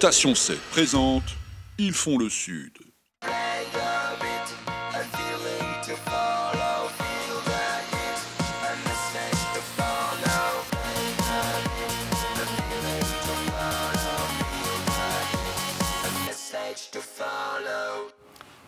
Station 7 présente Ils font le Sud.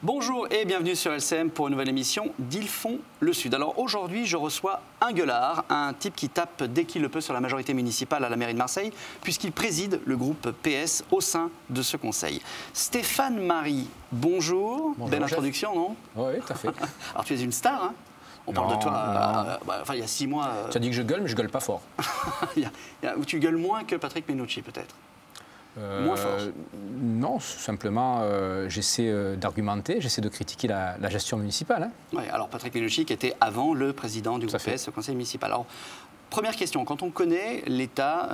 Bonjour et bienvenue sur LCM pour une nouvelle émission d'Ils font le Sud. Alors aujourd'hui, je reçois un gueulard, un type qui tape dès qu'il le peut sur la majorité municipale à la mairie de Marseille, puisqu'il préside le groupe PS au sein de ce conseil. Stéphane Marie, bonjour. Bonjour, belle chef. introduction, non? Oui, tout à fait. Alors tu es une star, hein? On parle de toi, il y a 6 mois. Tu as dit que je gueule, mais je gueule pas fort. Où tu gueules moins que Patrick Mennucci, peut-être? Moins fort. Non, simplement, j'essaie d'argumenter, j'essaie de critiquer la gestion municipale. Hein. Ouais, alors Patrick Mennucci qui était avant le président du groupe PS au conseil municipal. Alors, première question, quand on connaît l'état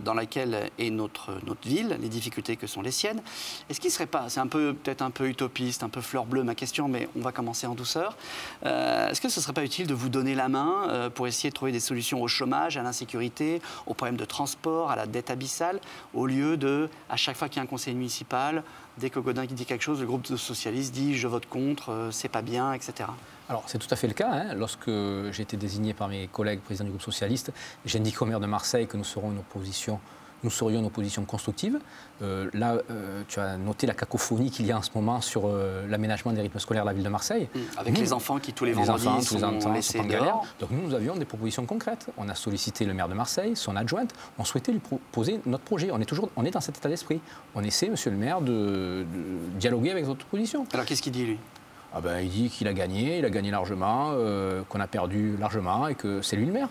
dans lequel est notre ville, les difficultés que sont les siennes, est-ce qu'il ne serait pas, c'est peut-être un peu utopiste, un peu fleur bleue ma question, mais on va commencer en douceur, est-ce que ce ne serait pas utile de vous donner la main pour essayer de trouver des solutions au chômage, à l'insécurité, aux problèmes de transport, à la dette abyssale, au lieu de, à chaque fois qu'il y a un conseil municipal, dès que Gaudin dit quelque chose, le groupe socialiste dit je vote contre, c'est pas bien, etc. Alors, c'est tout à fait le cas. Hein. Lorsque j'ai été désigné par mes collègues présidents du groupe socialiste, j'ai indiqué au maire de Marseille que nous serions une opposition constructive. Tu as noté la cacophonie qu'il y a en ce moment sur l'aménagement des rythmes scolaires de la ville de Marseille. Avec les enfants qui tous les vendredis sont laissés en galère. dehors. Donc nous avions des propositions concrètes. On a sollicité le maire de Marseille, son adjointe. On souhaitait lui proposer notre projet. On est dans cet état d'esprit. On essaie, monsieur le maire, de dialoguer avec votre proposition. Alors qu'est-ce qu'il dit, lui? Il dit qu'il a gagné largement, qu'on a perdu largement et que c'est lui le maire.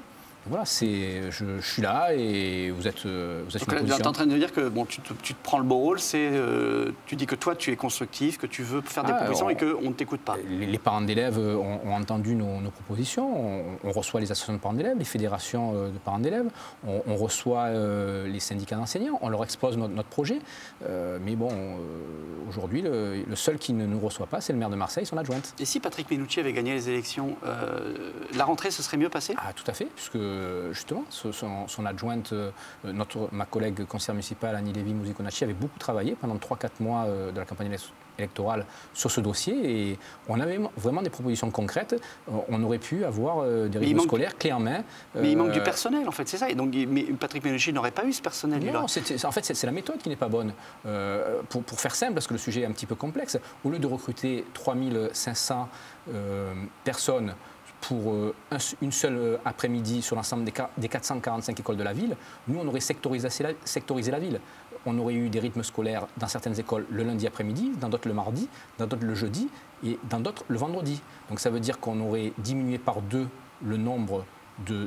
Voilà, je suis là et vous êtes une opposition. Tu es en train de dire que bon, tu te prends le beau rôle, tu dis que toi tu es constructif, que tu veux faire des propositions et qu'on ne t'écoute pas. Les parents d'élèves ont entendu nos propositions, on reçoit les associations de parents d'élèves, les fédérations de parents d'élèves, on reçoit les syndicats d'enseignants, on leur expose notre projet. Mais bon, aujourd'hui, le seul qui ne nous reçoit pas, c'est le maire de Marseille, son adjointe. Et si Patrick Mennucci avait gagné les élections, la rentrée se serait mieux passée? Ah, tout à fait, puisque justement, son adjointe, ma collègue conseillère municipale Annie Lévy-Mouziconacci avait beaucoup travaillé pendant 3-4 mois de la campagne électorale sur ce dossier et on avait vraiment des propositions concrètes. On aurait pu avoir des rythmes scolaires clés en main. Mais il manque du personnel, en fait, c'est ça. Et donc Patrick Mennucci n'aurait pas eu ce personnel. Non, en fait, c'est la méthode qui n'est pas bonne. Pour faire simple, parce que le sujet est un petit peu complexe, au lieu de recruter 3500 personnes pour une seule après-midi sur l'ensemble des 445 écoles de la ville, nous, on aurait sectorisé la ville. On aurait eu des rythmes scolaires dans certaines écoles le lundi après-midi, dans d'autres le mardi, dans d'autres le jeudi et dans d'autres le vendredi. Donc ça veut dire qu'on aurait diminué par 2 le nombre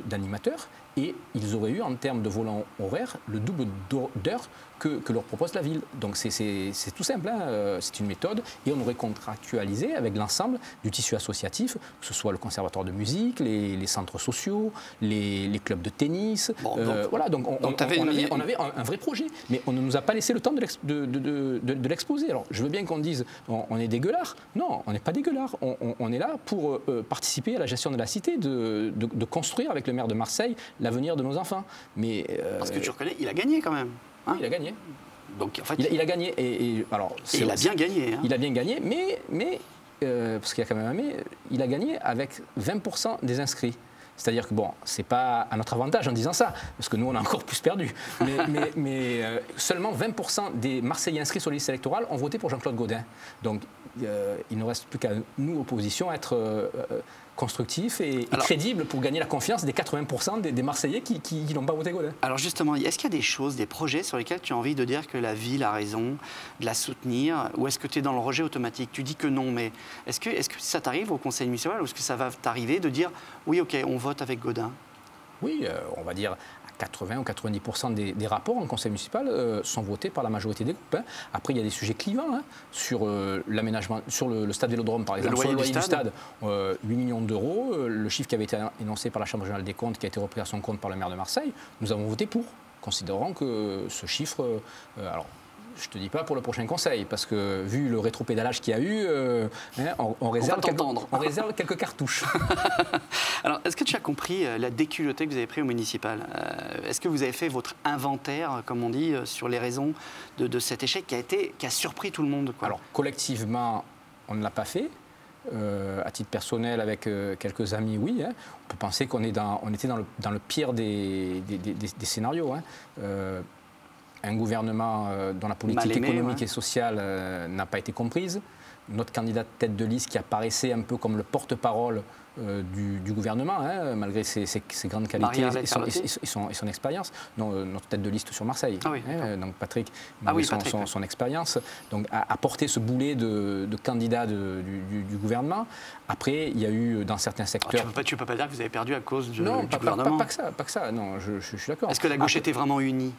d'animateurs et ils auraient eu en termes de volant horaire le double d'heures que leur propose la ville. Donc c'est tout simple, hein. C'est une méthode et on aurait contractualisé avec l'ensemble du tissu associatif, que ce soit le conservatoire de musique, les centres sociaux, les clubs de tennis. Bon, donc on avait un vrai projet, mais on ne nous a pas laissé le temps de l'exposer. Alors je veux bien qu'on dise on est des gueulards. Non, on n'est pas des gueulards. On est là pour participer à la gestion de la cité, de construire avec le maire de Marseille l'avenir de nos enfants. Mais, parce que tu reconnais, il a gagné quand même. Hein? Oui, il a gagné. Donc, en fait, il a gagné. Et il a bien gagné. Hein. Il a bien gagné, mais parce qu'il y a quand même un mais, il a gagné avec 20% des inscrits. C'est-à-dire que, bon, c'est pas à notre avantage en disant ça, parce que nous, on a encore plus perdu. Mais seulement 20% des Marseillais inscrits sur les listes électorales ont voté pour Jean-Claude Gaudin. Donc, il ne reste plus qu'à nous, opposition, être constructif et crédible pour gagner la confiance des 80% des Marseillais qui n'ont pas voté Gaudin. Alors justement, est-ce qu'il y a des choses, des projets sur lesquels tu as envie de dire que la ville a raison, de la soutenir, ou est-ce que tu es dans le rejet automatique? Tu dis que non, mais est-ce que ça t'arrive au conseil municipal ou est-ce que ça va t'arriver de dire oui, ok, on vote avec Gaudin? Oui, on va dire 80 ou 90% des rapports en conseil municipal sont votés par la majorité des groupes. Hein. Après, il y a des sujets clivants hein, sur l'aménagement, sur le stade Vélodrome, par exemple. Sur le loyer du stade, 8 millions d'euros, le chiffre qui avait été énoncé par la Chambre régionale des comptes, qui a été repris à son compte par le maire de Marseille, nous avons voté pour, considérant que ce chiffre... Je ne te dis pas pour le prochain conseil, parce que vu le rétropédalage qu'il y a eu, on réserve quelques cartouches. Alors, est-ce que tu as compris la déculottée que vous avez prise au municipal? Est-ce que vous avez fait votre inventaire, comme on dit, sur les raisons de cet échec qui a surpris tout le monde, quoi? Alors, collectivement, on ne l'a pas fait. À titre personnel, avec quelques amis, oui. Hein. On peut penser qu'on était dans le pire des scénarios. Hein. Un gouvernement dont la politique économique et sociale n'a pas été comprise. Notre candidat tête de liste qui apparaissait un peu comme le porte-parole du gouvernement, hein, malgré ses grandes qualités et son expérience. Notre tête de liste sur Marseille, donc Patrick, son expérience, donc a porté ce boulet de candidat du gouvernement. Après, il y a eu dans certains secteurs... Tu ne peux pas dire que vous avez perdu à cause du gouvernement. Non, pas que ça. Non, je suis d'accord. Est-ce que la gauche était vraiment unie?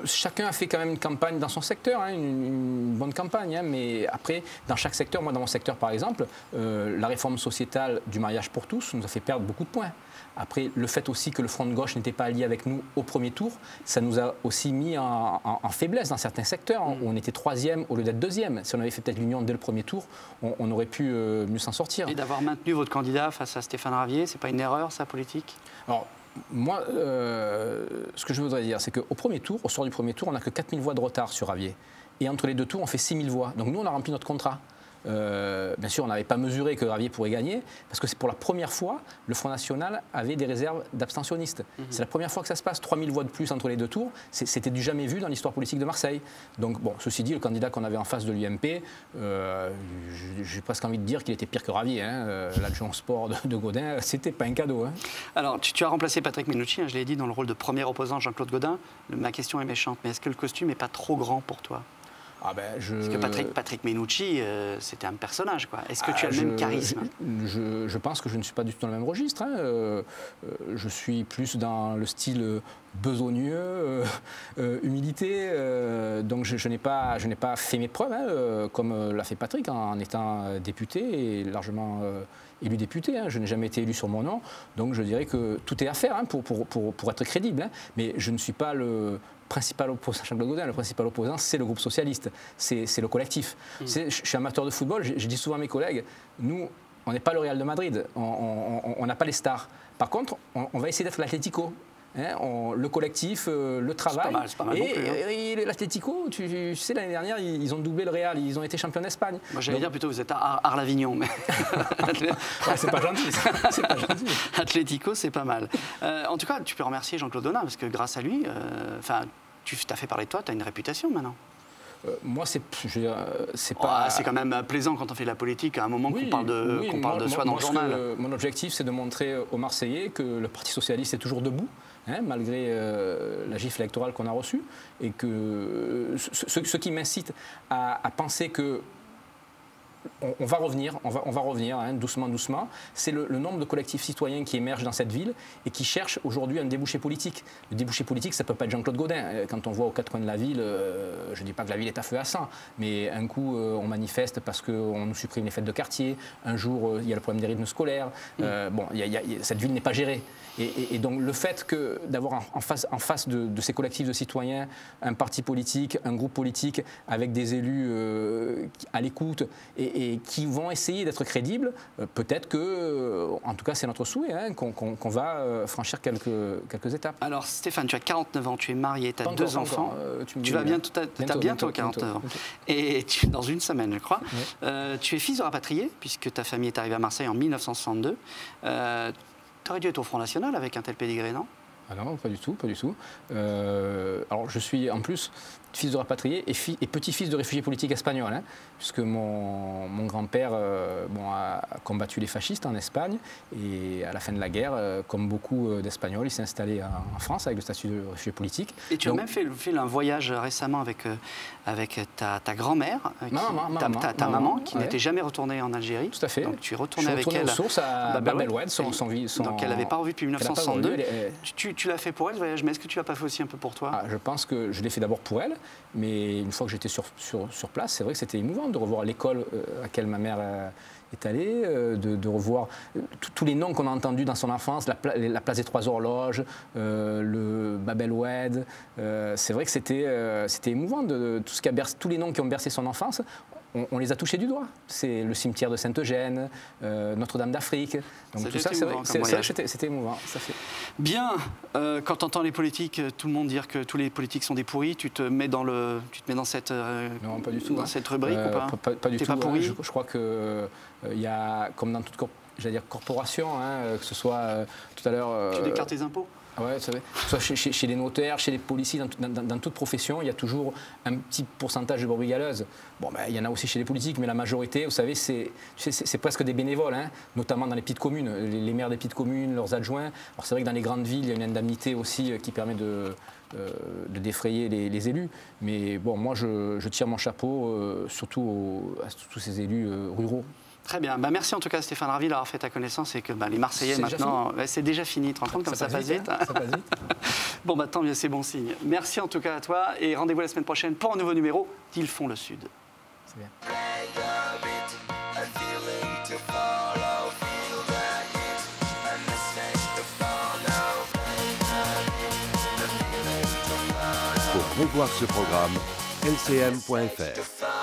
Chacun a fait quand même une campagne dans son secteur, hein, une bonne campagne, hein, mais après, dans chaque secteur, moi dans mon secteur par exemple, la réforme sociétale du mariage pour tous nous a fait perdre beaucoup de points. Après, le fait aussi que le Front de gauche n'était pas allié avec nous au premier tour, ça nous a aussi mis en faiblesse dans certains secteurs, où on était troisième au lieu d'être deuxième. Si on avait fait peut-être l'union dès le premier tour, on aurait pu mieux s'en sortir. Et d'avoir maintenu votre candidat face à Stéphane Ravier, c'est pas une erreur, ça, politique? Alors, moi, ce que je voudrais dire, c'est qu'au premier tour, au sort du premier tour, on n'a que 4000 voix de retard sur Ravier. Et entre les deux tours, on fait 6000 voix. Donc nous, on a rempli notre contrat. Bien sûr, on n'avait pas mesuré que Ravier pourrait gagner, parce que c'est pour la première fois, le Front National avait des réserves d'abstentionnistes. C'est la première fois que ça se passe, 3000 voix de plus entre les deux tours, c'était du jamais vu dans l'histoire politique de Marseille. Donc bon, ceci dit, le candidat qu'on avait en face de l'UMP, j'ai presque envie de dire qu'il était pire que Ravier. Hein. L'adjoint sport de Gaudin, c'était pas un cadeau. Hein. Alors, tu as remplacé Patrick Menucci, hein, je l'ai dit, dans le rôle de premier opposant Jean-Claude Gaudin. Ma question est méchante, mais est-ce que le costume n'est pas trop grand pour toi? Parce que Patrick Menucci, c'était un personnage, quoi. Est-ce que tu as le même charisme? Je pense que je ne suis pas du tout dans le même registre. Hein. Je suis plus dans le style besogneux, humilité. Donc je n'ai pas fait mes preuves, hein, comme l'a fait Patrick en étant député et largement élu député. Hein. Je n'ai jamais été élu sur mon nom. Donc je dirais que tout est à faire, hein, pour être crédible. Hein. Mais je ne suis pas le principal opposant à Jean-Claude Gaudin. Le principal opposant, c'est le groupe socialiste, c'est le collectif. Je suis amateur de football, je dis souvent à mes collègues, nous, on n'est pas le Real de Madrid, on n'a pas les stars. Par contre, on va essayer d'être l'Atlético. Hein, le collectif, le travail. C'est pas mal non plus, hein. Et l'Atlético, tu sais, l'année dernière, ils ont doublé le Real, ils ont été champions d'Espagne. Moi, j'allais dire plutôt, vous êtes à Arles-Avignon. Mais... c'est pas gentil, c'est pas gentil. Atlético, c'est pas mal. En tout cas, tu peux remercier Jean-Claude Gaudin, parce que grâce à lui, tu t'as fait parler de toi, tu as une réputation maintenant. Moi, c'est pas... c'est quand même plaisant quand on fait de la politique à un moment qu'on parle de soi dans le journal. Mon objectif, c'est de montrer aux Marseillais que le Parti socialiste est toujours debout, hein, malgré la gifle électorale qu'on a reçue, et que ce qui m'incite à penser que on va revenir, hein, doucement, c'est le nombre de collectifs citoyens qui émergent dans cette ville et qui cherchent aujourd'hui un débouché politique. Le débouché politique, ça ne peut pas être Jean-Claude Gaudin. Quand on voit aux quatre coins de la ville, je ne dis pas que la ville est à feu à sang, mais un coup, on manifeste parce qu'on nous supprime les fêtes de quartier. Un jour, il y a le problème des rythmes scolaires. Cette ville n'est pas gérée. Et donc, le fait d'avoir en face de ces collectifs de citoyens un parti politique, un groupe politique avec des élus à l'écoute et qui vont essayer d'être crédibles, peut-être que, en tout cas c'est notre souhait, hein, qu'on va franchir quelques étapes. Alors Stéphane, tu as 49 ans, tu es marié, tu as 2 enfants, tu vas bientôt 49 ans. Et dans une semaine je crois. Oui. Tu es fils de rapatrié, puisque ta famille est arrivée à Marseille en 1962. Tu aurais dû être au Front National avec un tel pédigré, non? Ah non, pas du tout. Alors je suis en plus fils de rapatrié et petit-fils de réfugiés politiques espagnols, hein, puisque mon grand-père a combattu les fascistes en Espagne et à la fin de la guerre, comme beaucoup d'Espagnols, il s'est installé en France avec le statut de réfugié politique. Et tu as même fait un voyage récemment avec ta grand-mère, ta maman, qui n'était jamais retournée en Algérie. Tout à fait. Donc tu es retourné avec elle aux sources à Bab el Oued, donc elle n'avait pas revu depuis 1962. Tu l'as fait pour elle, ce voyage, mais est-ce que tu l'as pas fait aussi un peu pour toi? Je pense que je l'ai fait d'abord pour elle, mais une fois que j'étais sur place, c'est vrai que c'était émouvant de revoir l'école à laquelle ma mère est allé, de revoir tous les noms qu'on a entendus dans son enfance, la place des Trois Horloges, le Bab el Oued. C'est vrai que c'était émouvant, tout ce qui a tous les noms qui ont bercé son enfance. On les a touchés du doigt. C'est le cimetière de Sainte-Eugène, Notre-Dame d'Afrique. Donc tout ça, c'est vrai que c'était émouvant. Ça fait. Bien, quand tu entends les politiques, tout le monde dire que tous les politiques sont des pourris, tu te mets dans cette, non, pas du tout, cette rubrique ou pas? Pas du tout. Pas pourri. Je crois que il y a, comme dans toute corporation, que ce soit tout à l'heure. Tu déclares tes impôts? Oui, soit chez les notaires, chez les policiers, dans toute profession, il y a toujours un petit pourcentage de brebis galeuses. Bon, il y en a aussi chez les politiques, mais la majorité, vous savez, c'est presque des bénévoles, notamment dans les petites communes, les maires des petites communes, leurs adjoints. Alors c'est vrai que dans les grandes villes, il y a une indemnité aussi qui permet de défrayer les élus. Mais bon, moi, je tire mon chapeau surtout à tous ces élus ruraux. Très bien. Merci en tout cas Stéphane, ravi d'avoir fait ta connaissance et que les Marseillais maintenant, c'est déjà fini. Tu te rends compte comme ça passe vite, Ça passe vite. Bon, tant mieux, c'est bon signe. Merci en tout cas à toi et rendez-vous la semaine prochaine pour un nouveau numéro d'Ils font le Sud. C'est bien. Pour revoir ce programme, lcm.fr.